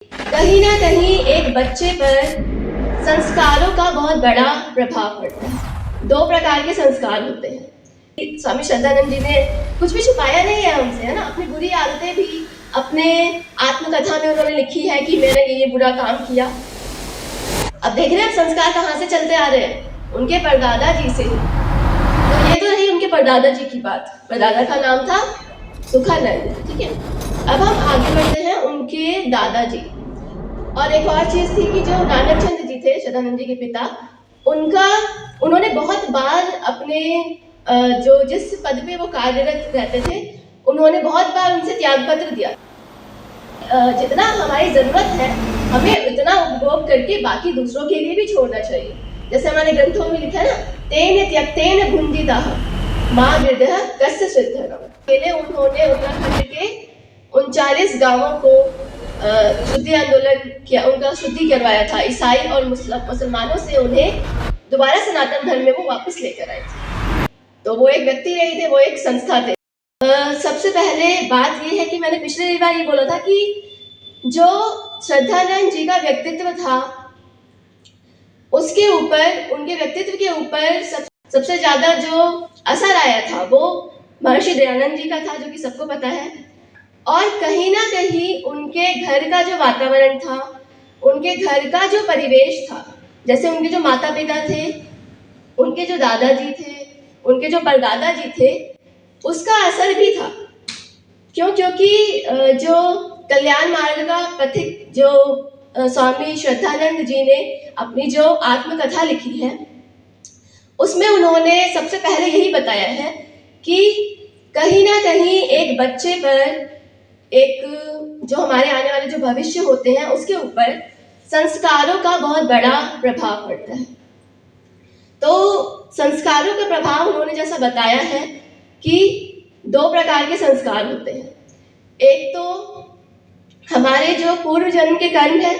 कहीं ना कहीं एक बच्चे पर संस्कारों का बहुत बड़ा प्रभाव पड़ता है। दो प्रकार के संस्कार होते हैं। स्वामी श्रद्धानंद जी ने कुछ भी छुपाया नहीं है हमसे, है ना। अपनी बुरी आदतें भी अपने आत्मकथा में उन्होंने लिखी है कि मैंने ये बुरा काम किया। अब देख रहे हैं संस्कार कहाँ से चलते आ रहे हैं, उनके परदादा जी से। तो ये तो रही उनके परदादा जी की बात। परदादा का नाम था सुखानंद, ठीक है। अब हम आगे बढ़ते हैं उनके दादाजी। और एक और चीज थी कि जो नानक चंद जी थे, श्रद्धानंद जी के पिता, उन्होंने बहुत बार अपने जो जिस पद पे वो कार्यरत रहते थे, उन्होंने बहुत बार उनसे त्याग पत्र दिया। जितना हमारी जरूरत है हमें उतना उपभोग करके बाकी दूसरों के लिए भी छोड़ना चाहिए। जैसे हमारे ग्रंथों में लिखा है ना, तेन त्यक्तेन भुंजितः मां वृद्धः कस्य सिद्धः। पहले उन्होंने उत्तराखंड के 39 गांवों को शुद्धि आंदोलन किया, उनका शुद्धि करवाया था। ईसाई और मुसलमानों से उन्हें दोबारा सनातन धर्म में वो वापस लेकर आए थे। तो वो एक व्यक्ति नहीं थे, वो एक संस्था थे। सबसे पहले बात ये है कि मैंने पिछले बार ये बोला था कि जो श्रद्धानंद जी का व्यक्तित्व था, उसके ऊपर, उनके व्यक्तित्व के ऊपर सबसे ज्यादा जो असर आया था वो महर्षि दयानंद जी का था, जो कि सबको पता है। और कहीं ना कहीं उनके घर का जो वातावरण था, उनके घर का जो परिवेश था, जैसे उनके जो माता पिता थे, उनके जो दादाजी थे, उनके जो परदादा जी थे, उसका असर भी था। क्यों? क्योंकि जो कल्याण मार्ग का पथिक जो स्वामी श्रद्धानंद जी ने अपनी जो आत्मकथा लिखी है, उसमें उन्होंने सबसे पहले यही बताया है कि कहीं ना कहीं एक बच्चे पर, एक जो हमारे आने वाले जो भविष्य होते हैं, उसके ऊपर संस्कारों का बहुत बड़ा प्रभाव पड़ता है। तो संस्कारों का प्रभाव उन्होंने जैसा बताया है कि दो प्रकार के संस्कार होते हैं। एक तो हमारे जो पूर्व जन्म के कर्म है,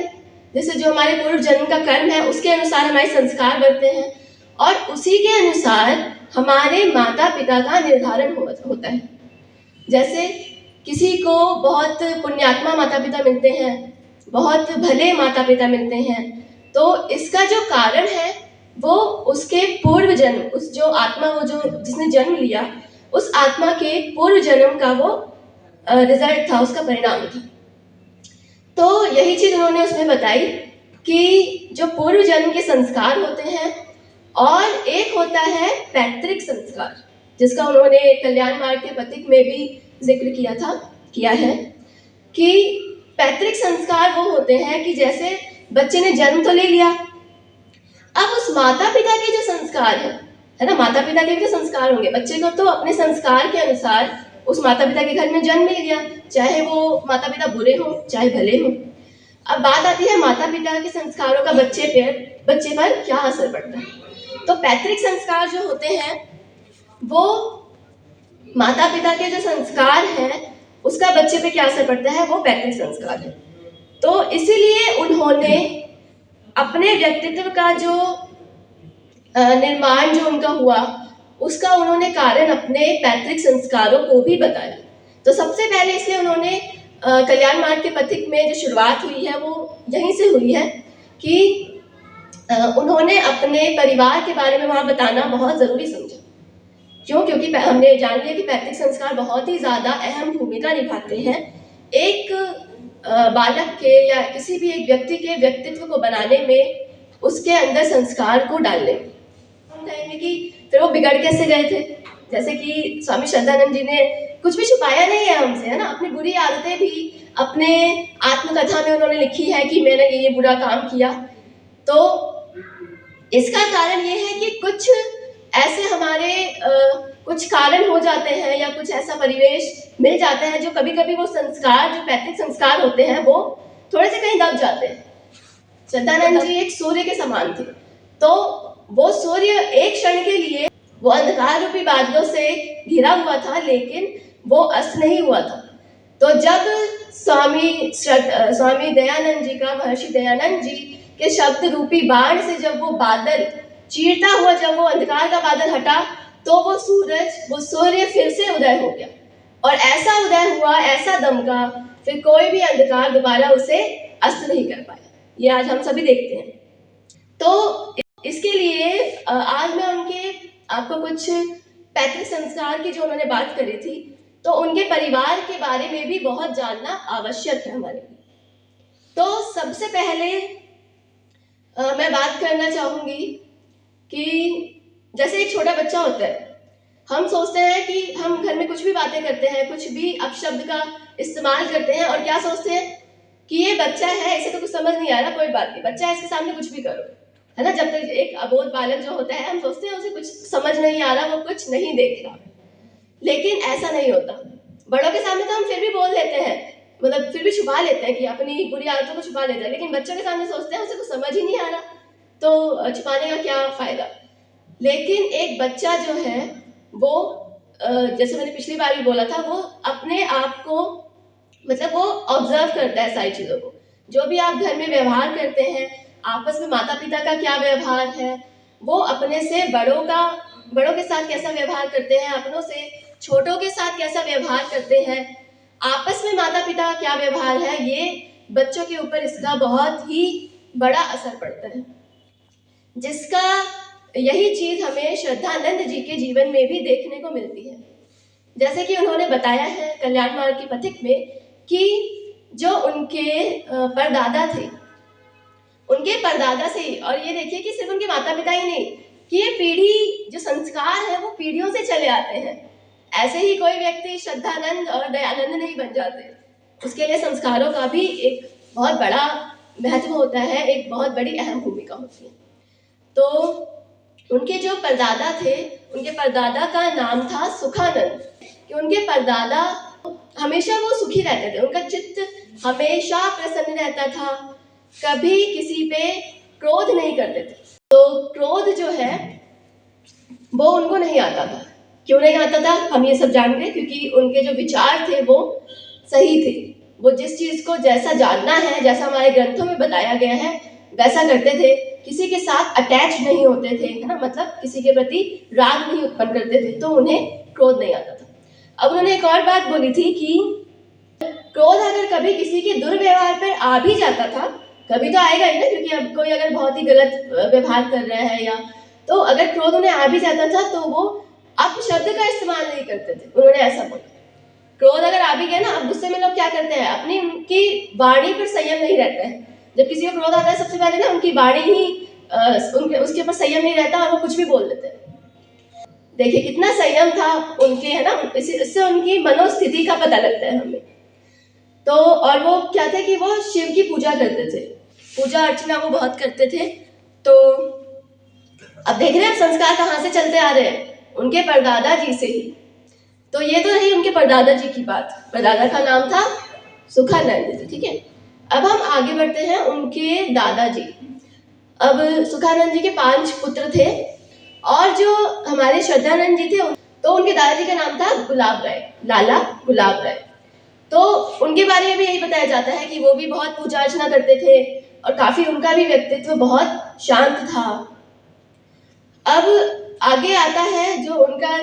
जैसे जो हमारे पूर्व जन्म का कर्म है उसके अनुसार हमारे संस्कार बनते हैं, और उसी के अनुसार हमारे माता पिता का निर्धारण होता है। जैसे किसी को बहुत पुण्यात्मा माता पिता मिलते हैं, बहुत भले माता पिता मिलते हैं, तो इसका जो कारण है वो उसके पूर्व जन्म, उस जो आत्मा, वो जो जिसने जन्म लिया, उस आत्मा के पूर्व जन्म का वो रिजल्ट था, उसका परिणाम था। तो यही चीज उन्होंने उसमें बताई कि जो पूर्व जन्म के संस्कार होते हैं, और एक होता है पैतृक संस्कार, जिसका उन्होंने कल्याण मार्ग के पथिक में भी जिक्र किया है कि पैतृक संस्कार वो होते हैं कि जैसे बच्चे ने जन्म तो ले लिया, अब उस माता पिता के जो संस्कार है ना, माता पिता के भी तो संस्कार होंगे। बच्चे को तो अपने संस्कार के अनुसार उस माता पिता के घर में जन्म मिल गया, चाहे वो माता पिता बुरे हो चाहे भले हो। अब बात आती है माता पिता के संस्कारों का बच्चे पर क्या असर पड़ता है। तो पैतृक संस्कार जो होते हैं, वो माता पिता के जो संस्कार हैं उसका बच्चे पे क्या असर पड़ता है, वो पैतृक संस्कार है। तो इसीलिए उन्होंने अपने व्यक्तित्व का जो निर्माण जो उनका हुआ, उसका उन्होंने कारण अपने पैतृक संस्कारों को भी बताया। तो सबसे पहले इसलिए उन्होंने कल्याण मार्ग के पथिक में जो शुरुआत हुई है वो यहीं से हुई है कि उन्होंने अपने परिवार के बारे में वहाँ बताना बहुत ज़रूरी समझा। क्यों? क्योंकि हमने जान लिया कि पैतृक संस्कार बहुत ही ज़्यादा अहम भूमिका निभाते हैं एक बालक के या किसी भी एक व्यक्ति के व्यक्तित्व को बनाने में, उसके अंदर संस्कार को डालने में। हम कहेंगे कि फिर वो बिगड़ कैसे गए थे। जैसे कि स्वामी श्रद्धानंद जी ने कुछ भी छुपाया नहीं है हमसे, है ना। अपनी बुरी आदतें भी अपने आत्मकथा में उन्होंने लिखी है कि मैंने ये बुरा काम किया। तो इसका कारण ये है कि कुछ ऐसे हमारे कुछ कारण हो जाते हैं या कुछ ऐसा परिवेश मिल जाता है जो कभी कभी वो संस्कार, जो पैतृक संस्कार होते हैं, वो थोड़े से कहीं दब जाते हैं। श्रद्धानंद जी एक सूर्य के समान थे, तो वो सूर्य एक क्षण के लिए वो अंधकार रूपी बादलों से घिरा हुआ था, लेकिन वो अस्त नहीं हुआ था। तो जब स्वामी दयानंद जी का, महर्षि दयानंद जी के शब्द रूपी बाण से जब वो बादल चीरता हुआ, जब वो अंधकार का बादल हटा, तो वो सूर्य फिर से उदय हो गया। और ऐसा उदय हुआ, ऐसा दमका, फिर कोई भी अंधकार दोबारा उसे अस्त ये आज हम सभी देखते हैं। तो इसके लिए आज मैं उनके आपको कुछ पैतृक संस्कार की जो उन्होंने बात करी थी, तो उनके परिवार के बारे में भी बहुत जानना आवश्यक है हमारे लिए। तो सबसे पहले मैं बात करना चाहूँगी कि जैसे एक छोटा बच्चा होता है, हम सोचते हैं कि हम घर में कुछ भी बातें करते हैं, कुछ भी अपशब्द का इस्तेमाल करते हैं और क्या सोचते हैं कि ये बच्चा है, इसे तो कुछ समझ नहीं आ रहा, कोई बात नहीं, बच्चा है, इसके सामने कुछ भी करो, है ना। जब तक एक अबोध बालक जो होता है, हम सोचते हैं उसे कुछ समझ नहीं आ रहा, वो कुछ नहीं देख रहा, लेकिन ऐसा नहीं होता। बड़ों के सामने तो हम फिर भी बोल लेते हैं, मतलब फिर भी छुपा लेते हैं कि अपनी बुरी आदतों को छुपा लेते हैं, लेकिन बच्चों के सामने सोचते हैं उसे कुछ समझ ही नहीं आ रहा, तो छुपाने का क्या फायदा। लेकिन एक बच्चा जो है वो जैसे मैंने पिछली बार भी बोला था, वो अपने आप को मतलब वो ऑब्जर्व करता है सारी चीज़ों को। जो भी आप घर में व्यवहार करते हैं, आपस में माता पिता का क्या व्यवहार है, वो अपने से बड़ों के साथ कैसा व्यवहार करते हैं, अपनों से छोटों के साथ कैसा व्यवहार करते हैं, आपस में माता पिता का क्या व्यवहार है, ये बच्चों के ऊपर इसका बहुत ही बड़ा असर पड़ता है। जिसका यही चीज हमें श्रद्धानंद जी के जीवन में भी देखने को मिलती है। जैसे कि उन्होंने बताया है कल्याण मार्ग की पथिक में कि जो उनके परदादा थे, उनके परदादा से ही, और ये देखिए कि सिर्फ उनके माता पिता ही नहीं, कि ये पीढ़ी जो संस्कार है वो पीढ़ियों से चले आते हैं। ऐसे ही कोई व्यक्ति श्रद्धानंद और दयानंद नहीं बन जाते, उसके लिए संस्कारों का भी एक बहुत बड़ा महत्व होता है, एक बहुत बड़ी अहम भूमिका होती है। तो उनके जो परदादा थे, उनके परदादा का नाम था सुखानंद, कि उनके परदादा हमेशा वो सुखी रहते थे, उनका चित्त हमेशा प्रसन्न रहता था, कभी किसी पे क्रोध नहीं करते थे। तो क्रोध जो है वो उनको नहीं आता था। क्यों नहीं आता था हम ये सब जान गए, क्योंकि उनके जो विचार थे वो सही थे। वो जिस चीज को जैसा जानना है, जैसा हमारे ग्रंथों में बताया गया है, वैसा करते थे। किसी के साथ अटैच नहीं होते थे, है ना, मतलब किसी के प्रति राग नहीं उत्पन्न करते थे, तो उन्हें क्रोध नहीं आता था। अब उन्होंने एक और बात बोली थी कि क्रोध अगर कभी किसी के दुर्व्यवहार पर आ भी जाता था, कभी तो आएगा ही ना, क्योंकि अब कोई अगर बहुत ही गलत व्यवहार कर रहा है, या तो अगर क्रोध उन्हें आ भी जाता था तो वो अपशब्द का इस्तेमाल नहीं करते थे। उन्होंने ऐसा बोला, क्रोध अगर आ भी गया ना, अब गुस्से में लोग क्या करते हैं, अपनी उनकी वाणी पर संयम नहीं रहता है। जब किसी को क्रोध आता है, सबसे पहले ना उनकी वाणी ही उसके ऊपर संयम नहीं रहता और वो कुछ भी बोल देते हैं। देखिए कितना संयम था उनके, है ना, इससे उनकी मनोस्थिति का पता लगता है हमें। तो और वो क्या थे कि वो शिव की पूजा करते थे, पूजा अर्चना वो बहुत करते थे। तो अब देख रहे हैं संस्कार कहाँ से चलते आ रहे हैं, उनके परदादा जी से ही। तो ये तो रही उनके परदादा जी की बात, परदादा का नाम था सुखानंद जी, ठीक है। अब हम आगे बढ़ते हैं उनके दादाजी। अब सुखानंद जी के 5 पुत्र थे, और जो हमारे श्रद्धानंद जी थे, तो उनके दादाजी का नाम था गुलाब राय, लाला गुलाब राय। तो उनके बारे में भी यही बताया जाता है कि वो भी बहुत पूजा अर्चना करते थे, और काफी उनका भी व्यक्तित्व बहुत शांत था। अब आगे आता है जो उनका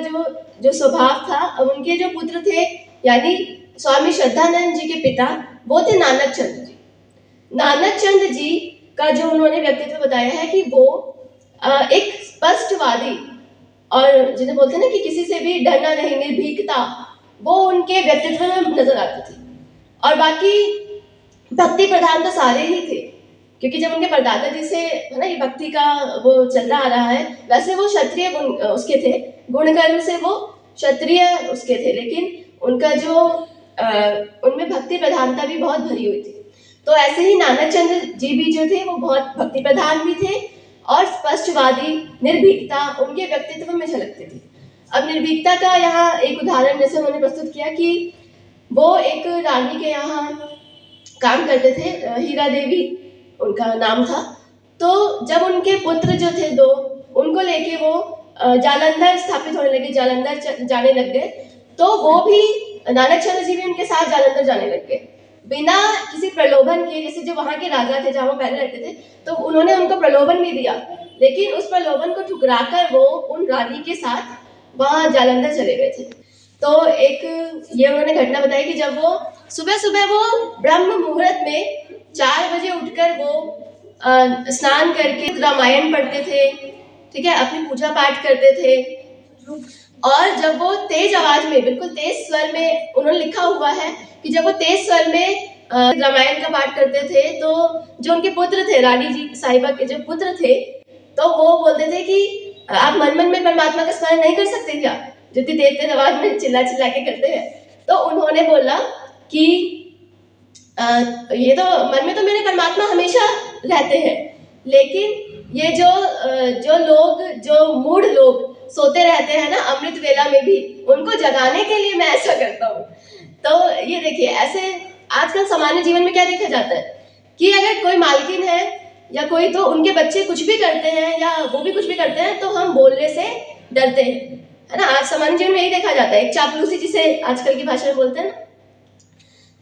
जो स्वभाव था। अब उनके जो पुत्र थे, यानी स्वामी श्रद्धानंद जी के पिता, वो थे नानक चंद जी। नानक चंद जी का जो उन्होंने व्यक्तित्व बताया है कि वो एक स्पष्टवादी, और जिन्हें बोलते हैं ना कि किसी से भी डरना नहीं, निर्भीकता, वो उनके व्यक्तित्व में नजर आती थी। और बाकी भक्ति प्रधान तो सारे ही थे, क्योंकि जब उनके परदादा जी से, है ना, ये भक्ति का वो चलता आ रहा है, वैसे वो क्षत्रिय गुण उसके थे, गुणकर्म से वो क्षत्रिय उसके थे, लेकिन उनका जो उनमें भक्ति प्रधानता भी बहुत भरी हुई थी। तो ऐसे ही नानक चंद जी भी जो थे वो बहुत भक्ति प्रधान भी थे, और स्पष्टवादी, निर्भीकता उनके व्यक्तित्व में झलकती थी। अब निर्भीकता का यहाँ एक उदाहरण जैसे उन्होंने प्रस्तुत किया कि वो एक रानी के यहाँ काम करते थे, हीरा देवी उनका नाम था। तो जब उनके पुत्र जो थे 2, उनको लेके वो जालंधर स्थापित होने लगे, जालंधर जाने लग गए। तो वो भी, नानक चंद जी भी उनके साथ जालंधर जाने लग गए, बिना किसी प्रलोभन के। जैसे जो वहाँ के राजा थे, जहाँ वो पहले रहते थे, तो उन्होंने उनको प्रलोभन भी दिया, लेकिन उस प्रलोभन को ठुकराकर वो उन रानी के साथ वहाँ जालंधर चले गए थे। तो एक ये उन्होंने घटना बताई कि जब वो सुबह सुबह वो ब्रह्म मुहूर्त में 4 बजे उठकर वो स्नान करके रामायण पढ़ते थे, ठीक है, अपनी पूजा पाठ करते थे। और जब वो तेज आवाज में, बिल्कुल तेज स्वर में, उन्होंने लिखा हुआ है कि जब वो तेज स्वर में रामायण का पाठ करते थे तो जो उनके पुत्र थे, रानी जी साहिबा के जो पुत्र थे, तो वो बोलते थे कि आप मन मन में परमात्मा का स्मरण नहीं कर सकते क्या, जितनी तेज तेज आवाज में चिल्ला चिल्ला के करते हैं। तो उन्होंने बोला कि ये तो मन में तो मेरे परमात्मा हमेशा रहते हैं, लेकिन ये जो लोग, जो मूढ़ लोग सोते रहते हैं ना अमृत वेला में भी, उनको जगाने के लिए मैं ऐसा करता हूँ। तो ये देखिए, ऐसे आजकल सामान्य जीवन में क्या देखा जाता है कि अगर कोई मालकिन है या कोई, तो उनके बच्चे कुछ भी करते हैं या वो भी कुछ भी करते हैं तो हम बोलने से डरते हैं, है ना। आज सामान्य जीवन में यही देखा जाता है, एक चापलूसी जिसे आजकल की भाषा में बोलते हैं ना।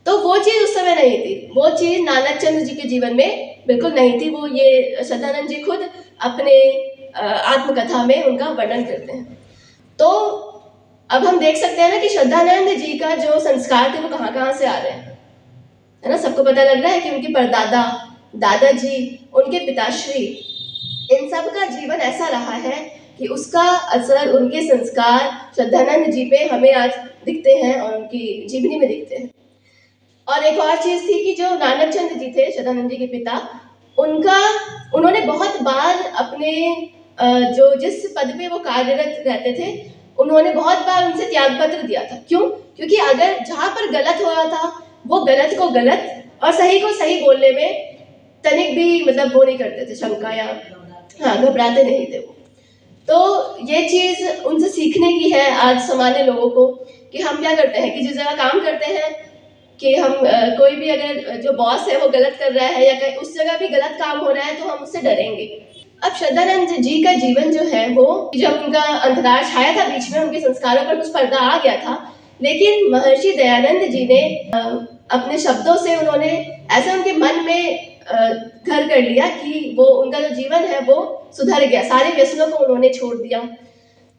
तो वो चीज उस समय नहीं थी, वो चीज नानक चंद्र जी के जीवन में बिल्कुल नहीं थी। वो ये श्रद्धानंद जी खुद अपने आत्मकथा में उनका वर्णन करते हैं। तो अब हम देख सकते हैं ना कि श्रद्धानंद जी का जो संस्कार थे वो कहाँ कहाँ से आ रहे हैं, है ना। सबको पता लग रहा है कि उनके परदादा, दादाजी, उनके पिताश्री, इन सब का जीवन ऐसा रहा है कि उसका असर, उनके संस्कार श्रद्धानंद जी पे हमें आज दिखते हैं और उनकी जीवनी में दिखते हैं। और एक और चीज थी कि जो नानक चंद्र जी थे, श्रद्धानंद जी के पिता, उन्होंने बहुत बार अपने जो जिस पद पे वो कार्यरत रहते थे, उन्होंने बहुत बार उनसे त्याग पत्र दिया था। क्यों? क्योंकि अगर जहां पर गलत हो रहा था, वो गलत को गलत और सही को सही बोलने में तनिक भी मतलब वो नहीं करते थे, शंका या घबराते नहीं थे वो। तो ये चीज उनसे सीखने की है आज सामान्य लोगों को, कि हम क्या करते हैं कि जिस जगह काम करते हैं कि हम कोई भी अगर जो बॉस है वो गलत कर रहा है या उस जगह भी गलत काम हो रहा है तो हम उससे डरेंगे। अब श्रद्धानंद जी का जीवन जो है वो, जब उनका अंतराल छाया था बीच में, उनके संस्कारों पर कुछ पर्दा आ गया था, लेकिन महर्षि दयानंद जी ने अपने शब्दों से, उन्होंने ऐसा उनके मन में घर कर लिया कि वो उनका जो जीवन है वो सुधर गया, सारे व्यसनों को उन्होंने छोड़ दिया।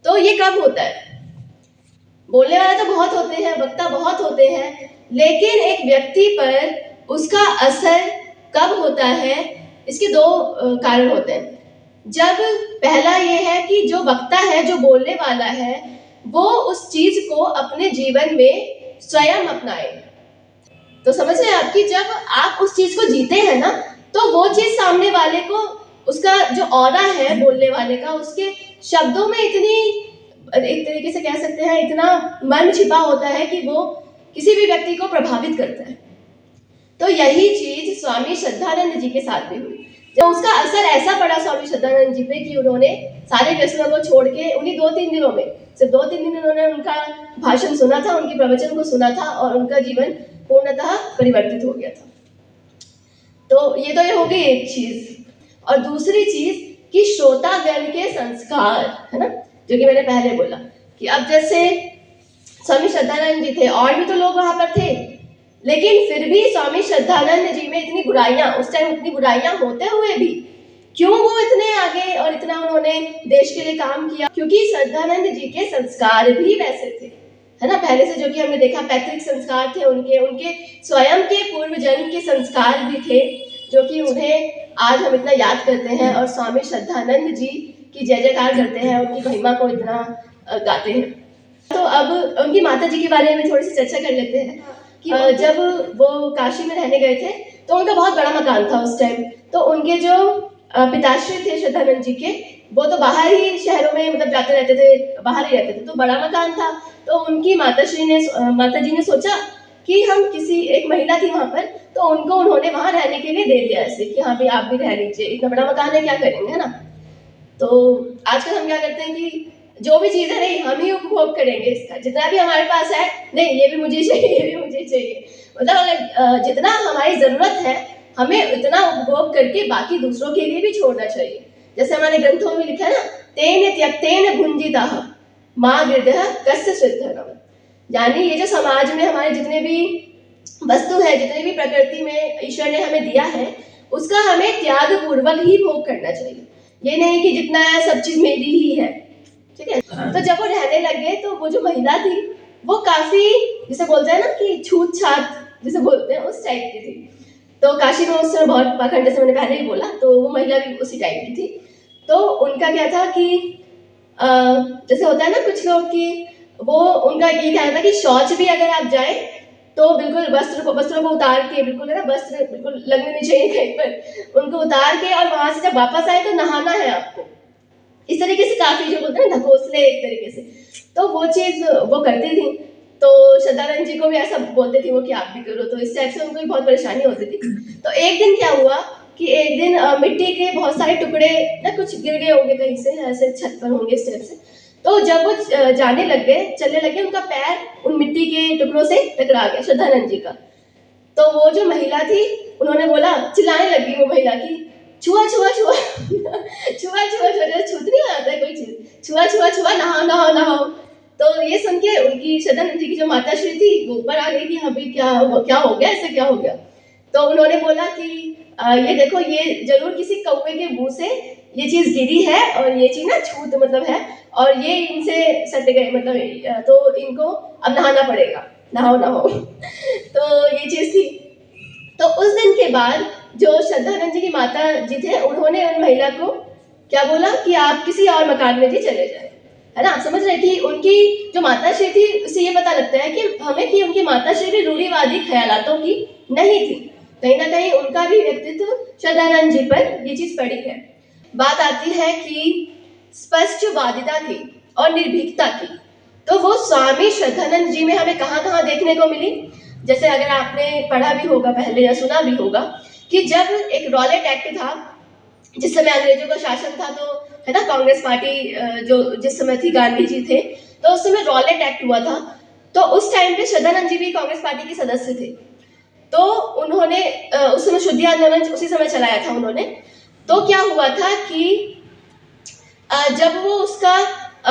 तो ये कब होता है? बोलने वाले तो बहुत होते हैं, वक्ता बहुत होते हैं, लेकिन एक व्यक्ति पर उसका असर कब होता है, इसके दो कारण होते हैं। जब पहला ये है कि जो वक्ता है, जो बोलने वाला है, वो उस चीज को अपने जीवन में स्वयं अपनाए। तो समझ रहे हैं आप कि जब आप उस चीज को जीते हैं ना, तो वो चीज सामने वाले को, उसका जो ऑरा है बोलने वाले का, उसके शब्दों में इतनी, एक तरीके से कह सकते हैं, इतना मन छिपा होता है कि वो किसी भी व्यक्ति को प्रभावित करता है। तो यही चीज स्वामी श्रद्धानंद जी के साथ भी हुई। जब उसका असर ऐसा पड़ा स्वामी श्रद्धानंद जी पे कि उन्होंने सारे व्यसनों को छोड़ के उन्हीं 2-3 दिनों में, सिर्फ 2-3 दिन उन्होंने उनका भाषण सुना था, उनके प्रवचन को सुना था और उनका जीवन पूर्णतः परिवर्तित हो गया था। तो ये हो गई एक चीज। और दूसरी चीज कि श्रोतागण के संस्कार, है ना, जो कि मैंने पहले बोला कि अब जैसे स्वामी श्रद्धानंद जी थे, और भी तो लोग वहां पर थे, लेकिन फिर भी स्वामी श्रद्धानंद जी में इतनी बुराइयां, उस टाइम इतनी बुराइयां होते हुए भी क्यों वो इतने आगे और इतना उन्होंने देश के लिए काम किया? क्योंकि श्रद्धानंद जी के संस्कार भी वैसे थे, है ना। पहले से जो कि हमने देखा, पैतृक संस्कार थे उनके स्वयं के पूर्व जन्म के संस्कार भी थे, जो कि उन्हें आज हम इतना याद करते हैं और स्वामी श्रद्धानंद जी की जय जयकार करते हैं, उनकी महिमा को इतना गाते हैं। तो अब उनकी माता जी के बारे में थोड़ी सी चर्चा कर लेते हैं कि जब वो काशी में रहने गए थे तो उनका बहुत बड़ा मकान था उस टाइम। तो उनके जो पिताश्री थे श्रद्धानंद जी के, वो तो बाहर ही शहरों में मतलब जाते रहते थे, बाहर ही रहते थे, तो बड़ा मकान था। तो उनकी माता जी ने सोचा कि हम किसी, एक महिला थी वहां पर, तो उनको उन्होंने वहां रहने के लिए दे दिया ऐसे कि हाँ भाई आप भी रह लीजिए, इतना बड़ा मकान है, क्या करेंगे, है ना। तो आजकल हम क्या करते हैं कि जो भी चीज है नहीं, हम ही उपभोग करेंगे इसका, जितना भी हमारे पास है, नहीं ये भी मुझे चाहिए, ये भी मुझे चाहिए। मतलब अगर जितना हमारी जरूरत है हमें उतना उपभोग करके बाकी दूसरों के लिए भी छोड़ना चाहिए। जैसे हमारे ग्रंथों में लिखा है ना, तेन त्यक्तेन भुंजितः मां गृधः कस्य सिद्धनम। यानी ये जो समाज में हमारे जितने भी वस्तु है, जितने भी प्रकृति में ईश्वर ने हमें दिया है, उसका हमें त्याग पूर्वक ही भोग करना चाहिए। ये नहीं कि जितना है सब चीज मेरी ही है, ठीक है। तो जब वो रहने लगे तो वो जो महिला थी वो काफी, जिसे बोलते हैं ना कि छूत छात जिसे बोलते हैं, उस टाइप की थी। तो काशी में उस समय बहुत पाखंड, जैसे मैंने पहले ही बोला, तो वो महिला भी उसी टाइप की थी। तो उनका क्या था कि जैसे होता है ना कुछ लोग कि वो, उनका ये कहना था कि शौच भी अगर आप जाए तो बिल्कुल वस्त्रों को उतार के, बिल्कुल है ना, वस्त्र बिल्कुल लगने नहीं चाहिए कहीं पर, उनको उतार के और वहां से जब वापस आए तो नहाना है आपको। इस तरीके से काफी जो बोलते हैं ना ढकोसले एक तरीके से, तो वो चीज वो करती थी। तो श्रद्धानंद जी को भी ऐसा बोलते थे वो कि आप भी करो, तो इस टाइप से उनको भी बहुत परेशानी होती थी। तो एक दिन क्या हुआ कि एक दिन मिट्टी के बहुत सारे टुकड़े ना कुछ गिर गए होंगे कहीं से, ऐसे छत पर होंगे इस टाइप से। तो जब वो जाने लग गए, चलने लगे, उनका पैर उन मिट्टी के टुकड़ों से टकरा गया श्रद्धानंद जी का। तो वो जो महिला थी, उन्होंने बोला, चिल्लाने लगी वो महिला की, छुआ छुआ छुआ छुआ छुआ छुआ, छूत नहीं आता है कोई चीज, छुआ छुआ छुआ, नहाओ नहाओ नहाओ। तो ये सुन के उनकी श्रद्धानंद जी की जो माता श्री थी वो ऊपर आ गई कि अभी क्या हो गया, ऐसे क्या हो गया। तो उन्होंने बोला कि ये देखो, ये जरूर किसी कौवे के मुंह से ये चीज गिरी है और ये चीज ना छूत मतलब है, और ये इनसे सट गए मतलब, तो इनको अब नहाना पड़ेगा, नहाओ नहाओ। तो ये चीज थी। तो उस दिन के बाद जो श्रद्धानंद जी की माता जी थे, उन्होंने उन महिला को क्या बोला कि आप किसी और मकान में जी चले जाए, है ना। आप समझ रहे कि उनकी जो माता श्री थी, उससे ये पता लगता है कि हमें कि उनकी माता श्री भी रूढ़िवादी ख्यालातों की नहीं थी, कहीं ना कहीं उनका भी व्यक्तित्व श्रद्धानंद जी पर ये चीज पड़ी है। बात आती है कि स्पष्टवादिता की और निर्भीकता की, तो वो स्वामी श्रद्धानंद जी में हमें कहाँ कहाँ देखने को मिली। जैसे अगर आपने पढ़ा भी होगा पहले या सुना भी होगा कि जब एक रॉलेट एक्ट था, जिस समय अंग्रेजों का शासन था, तो है ना, कांग्रेस पार्टी जो जिस समय थी, गांधी जी थे, तो उस समय रॉलेट एक्ट हुआ था। तो उस टाइम पे श्रद्धानंद जी भी कांग्रेस पार्टी के सदस्य थे। तो उन्होंने उस समय शुद्धि आंदोलन उसी समय चलाया था उन्होंने। तो क्या हुआ था कि जब वो उसका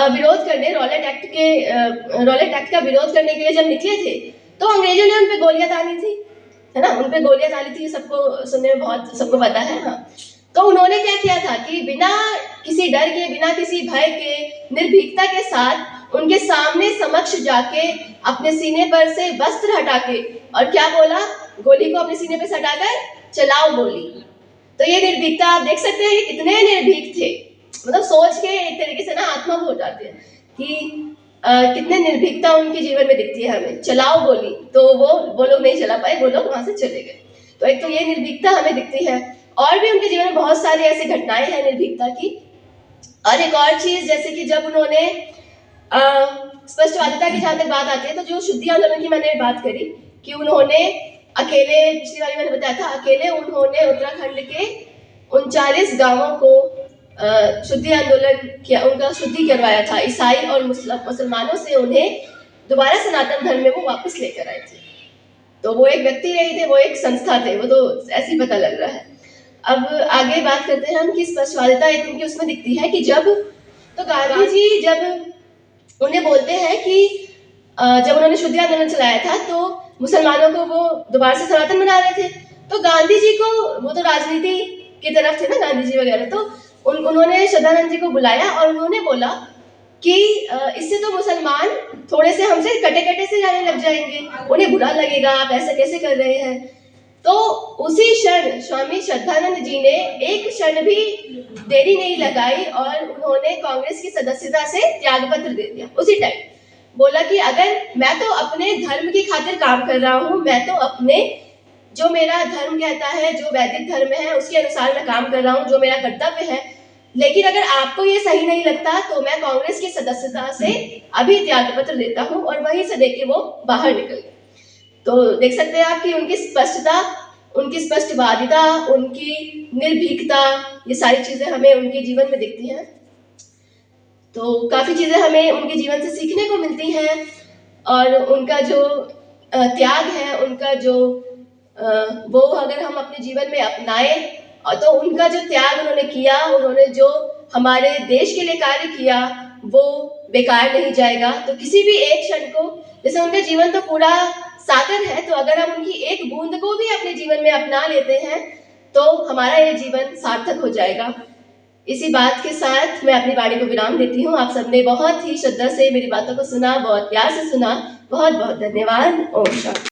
विरोध करने, रॉलेट एक्ट का विरोध करने के लिए जब निकले थे, तो अंग्रेजों ने उन पे गोलियां दानी थी, है ना, उन पे गोलियां दानी थी, सबको सुनने में बहुत सबको पता है। हाँ, तो उन्होंने क्या किया था कि बिना किसी डर के, बिना किसी भय के, निर्भीकता के साथ उनके सामने समक्ष जाके अपने सीने पर से वस्त्र हटा के, और क्या बोला, गोली को अपने सीने पे से हटाकर चलाओ गोली। तो ये निर्भीकता आप देख सकते हैं, ये कितने निर्भीक थे, मतलब सोच के एक तरीके से ना आत्मा हो जाते हैं कि कितने निर्भीकता उनके जीवन में दिखती है हमें। चलाओ गोली, तो वो लोग नहीं चला पाए, वो लोग वहां से चले गए। तो एक तो ये निर्भीकता हमें दिखती है, और भी उनके जीवन में बहुत सारी ऐसी घटनाएं हैं निर्भीकता की। और एक और चीज, जैसे कि जब उन्होंने स्पष्टवादिता की जहां तक बात आती है, तो जो शुद्धि आंदोलन की मैंने बात करी कि उन्होंने अकेले, पिछली बार मैंने बताया था, अकेले उन्होंने उत्तराखंड के 39 गांवों को शुद्धि आंदोलन किया, उनका शुद्धि करवाया था। ईसाई और मुसलमानों से उन्हें दोबारा सनातन धर्म में वो वापस लेकर आए थे। तो वो एक व्यक्ति नहीं थे, वो एक संस्था थे, वो तो ऐसे ही पता लग रहा है। अब आगे बात करते हैं हम कि स्पष्टवादिता एक उनकी उसमें दिखती है कि जब, तो गांधी जी जब उन्हें बोलते हैं कि जब उन्होंने शुद्धि आंदोलन चलाया था, तो मुसलमानों को वो दोबारा से सनातन बना रहे थे। तो गांधी जी को, वो तो राजनीति की तरफ थे ना गांधी जी वगैरह, तो उन्होंने श्रद्धानंद जी को बुलाया और उन्होंने बोला कि इससे तो मुसलमान थोड़े से हमसे कटे कटे से जाने लग जाएंगे, उन्हें बुरा लगेगा, आप ऐसा कैसे कर रहे हैं। तो उसी क्षण स्वामी श्रद्धानंद जी ने एक क्षण भी देरी नहीं लगाई और उन्होंने कांग्रेस की सदस्यता से त्यागपत्र दे दिया उसी टाइम। बोला कि अगर मैं तो अपने धर्म की खातिर काम कर रहा हूँ, मैं तो अपने, जो मेरा धर्म कहता है, जो वैदिक धर्म है, उसके अनुसार मैं काम कर रहा हूँ, जो मेरा कर्तव्य है, लेकिन अगर आपको ये सही नहीं लगता तो मैं कांग्रेस की सदस्यता से अभी त्यागपत्र देता हूँ। और वहीं से देके वो बाहर निकल गए। तो देख सकते हैं आप कि उनकी स्पष्टता, उनकी स्पष्टवादिता, उनकी निर्भीकता, ये सारी चीजें हमें उनके जीवन में दिखती हैं। तो काफी चीजें हमें उनके जीवन से सीखने को मिलती हैं, और उनका जो त्याग है, उनका जो वो अगर हम अपने जीवन में अपनाएं, तो उनका जो त्याग उन्होंने किया, उन्होंने जो हमारे देश के लिए कार्य किया, वो बेकार नहीं जाएगा। तो किसी भी एक क्षण को, जैसे उनका जीवन तो पूरा सागर है, तो अगर हम उनकी एक बूंद को भी अपने जीवन में अपना लेते हैं, तो हमारा ये जीवन सार्थक हो जाएगा। इसी बात के साथ मैं अपनी वाणी को विराम देती हूँ। आप सबने बहुत ही श्रद्धा से मेरी बातों को सुना, बहुत प्यार से सुना, बहुत बहुत धन्यवाद। ओम शांति।